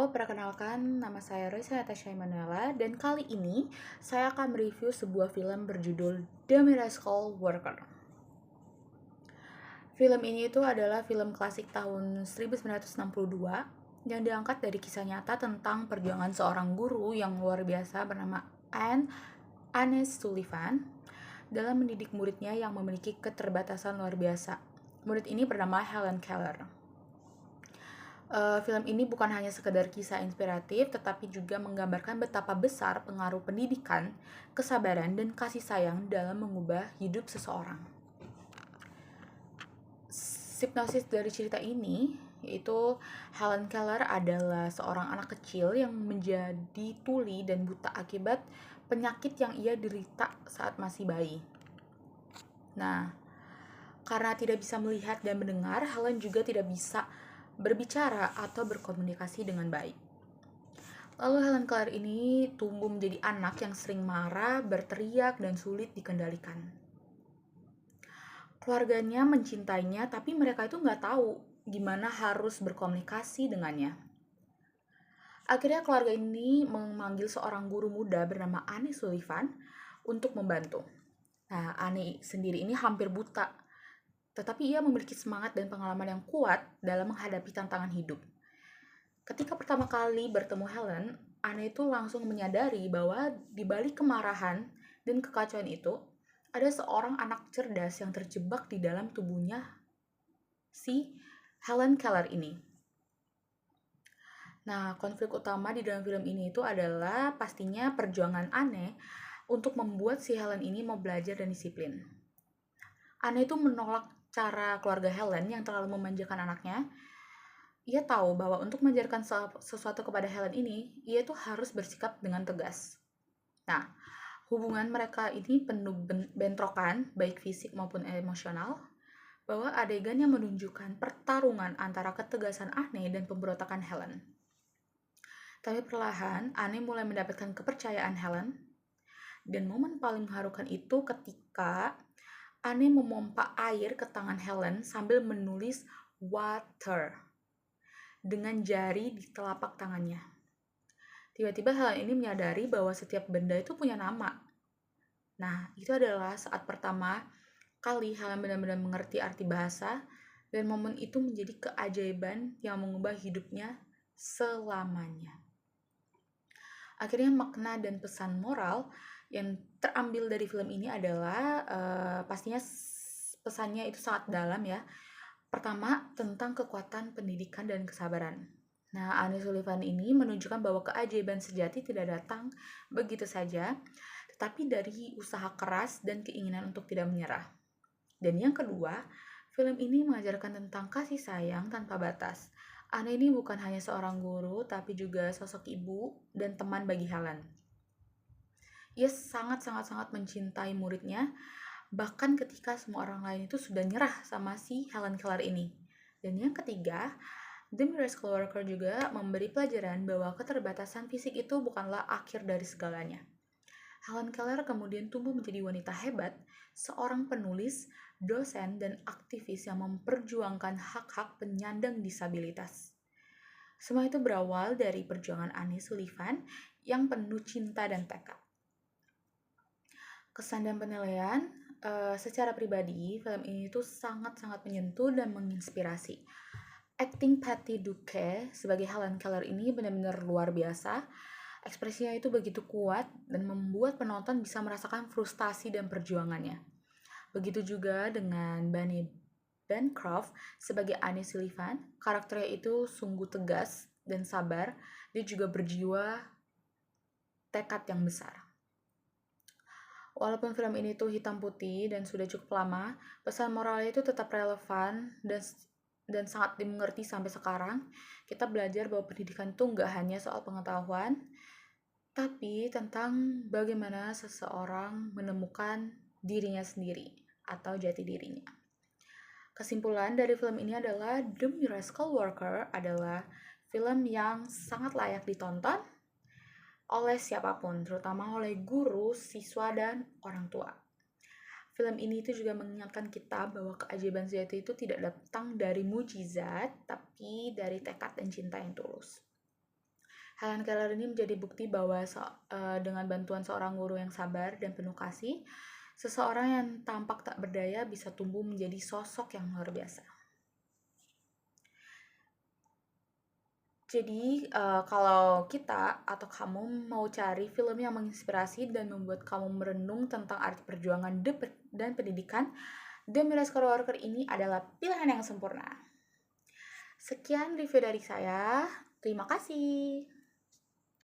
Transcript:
perkenalkan nama saya Royce Natasha Emanuela dan kali ini saya akan mereview sebuah film berjudul The Miracle Worker. Film ini itu adalah film klasik tahun 1962 yang diangkat dari kisah nyata tentang perjuangan seorang guru yang luar biasa bernama Anne Sullivan dalam mendidik muridnya yang memiliki keterbatasan luar biasa. Murid ini bernama Helen Keller. Film ini bukan hanya sekedar kisah inspiratif, tetapi juga menggambarkan betapa besar pengaruh pendidikan, kesabaran, dan kasih sayang dalam mengubah hidup seseorang. Sinopsis dari cerita ini yaitu Helen Keller adalah seorang anak kecil yang menjadi tuli dan buta akibat penyakit yang ia derita saat masih bayi. Nah, karena tidak bisa melihat dan mendengar, Helen juga tidak bisa berbicara atau berkomunikasi dengan baik. Lalu Helen Keller ini tumbuh menjadi anak yang sering marah, berteriak, dan sulit dikendalikan. Keluarganya mencintainya, tapi mereka itu nggak tahu gimana harus berkomunikasi dengannya. Akhirnya keluarga ini memanggil seorang guru muda bernama Anne Sullivan untuk membantu. Nah, Anne sendiri ini hampir buta, tetapi ia memiliki semangat dan pengalaman yang kuat dalam menghadapi tantangan hidup. Ketika pertama kali bertemu Helen, Anne itu langsung menyadari bahwa di balik kemarahan dan kekacauan itu, ada seorang anak cerdas yang terjebak di dalam tubuhnya si Helen Keller ini. Nah, konflik utama di dalam film ini itu adalah pastinya perjuangan Anne untuk membuat si Helen ini mau belajar dan disiplin. Anne itu menolak cara keluarga Helen yang terlalu memanjakan anaknya. Ia tahu bahwa untuk mengajarkan sesuatu kepada Helen ini, ia tuh harus bersikap dengan tegas. Nah, hubungan mereka ini penuh bentrokan, baik fisik maupun emosional, bahwa adegan yang menunjukkan pertarungan antara ketegasan Anne dan pemberontakan Helen. Tapi perlahan, Anne mulai mendapatkan kepercayaan Helen, dan momen paling mengharukan itu ketika Anne memompa air ke tangan Helen sambil menulis water dengan jari di telapak tangannya. Tiba-tiba Helen ini menyadari bahwa setiap benda itu punya nama. Nah, itu adalah saat pertama kali Helen benar-benar mengerti arti bahasa, dan momen itu menjadi keajaiban yang mengubah hidupnya selamanya. Akhirnya makna dan pesan moral yang terambil dari film ini adalah pastinya pesannya itu sangat dalam ya. Pertama, tentang kekuatan pendidikan dan kesabaran. Nah, Anne Sullivan ini menunjukkan bahwa keajaiban sejati tidak datang begitu saja, tetapi dari usaha keras dan keinginan untuk tidak menyerah. Dan yang kedua, film ini mengajarkan tentang kasih sayang tanpa batas. Anne ini bukan hanya seorang guru, tapi juga sosok ibu dan teman bagi Helen. Ia sangat-sangat mencintai muridnya, bahkan ketika semua orang lain itu sudah nyerah sama si Helen Keller ini. Dan yang ketiga, The Miracle Worker juga memberi pelajaran bahwa keterbatasan fisik itu bukanlah akhir dari segalanya. Helen Keller kemudian tumbuh menjadi wanita hebat, seorang penulis, dosen, dan aktivis yang memperjuangkan hak-hak penyandang disabilitas. Semua itu berawal dari perjuangan Anne Sullivan yang penuh cinta dan tekad. Kesan dan penilaian, secara pribadi, film ini tuh sangat-sangat menyentuh dan menginspirasi. Acting Patty Duke sebagai Helen Keller ini benar-benar luar biasa. Ekspresinya itu begitu kuat dan membuat penonton bisa merasakan frustasi dan perjuangannya. Begitu juga dengan Bunny Bancroft sebagai Anne Sullivan, karakternya itu sungguh tegas dan sabar. Dia juga berjiwa tekad yang besar. Walaupun film ini tuh hitam putih dan sudah cukup lama, pesan moralnya itu tetap relevan dan sangat dimengerti sampai sekarang. Kita belajar bahwa pendidikan itu nggak hanya soal pengetahuan, tapi tentang bagaimana seseorang menemukan dirinya sendiri atau jati dirinya. Kesimpulan dari film ini adalah The Miracle Worker adalah film yang sangat layak ditonton oleh siapapun, terutama oleh guru, siswa, dan orang tua. Film ini itu juga mengingatkan kita bahwa keajaiban sejati itu tidak datang dari mujizat, tapi dari tekad dan cinta yang tulus. Helen Keller ini menjadi bukti bahwa dengan bantuan seorang guru yang sabar dan penuh kasih, seseorang yang tampak tak berdaya bisa tumbuh menjadi sosok yang luar biasa. Jadi, kalau kita atau kamu mau cari film yang menginspirasi dan membuat kamu merenung tentang arti perjuangan dan pendidikan, The Miracle Worker ini adalah pilihan yang sempurna. Sekian review dari saya. Terima kasih.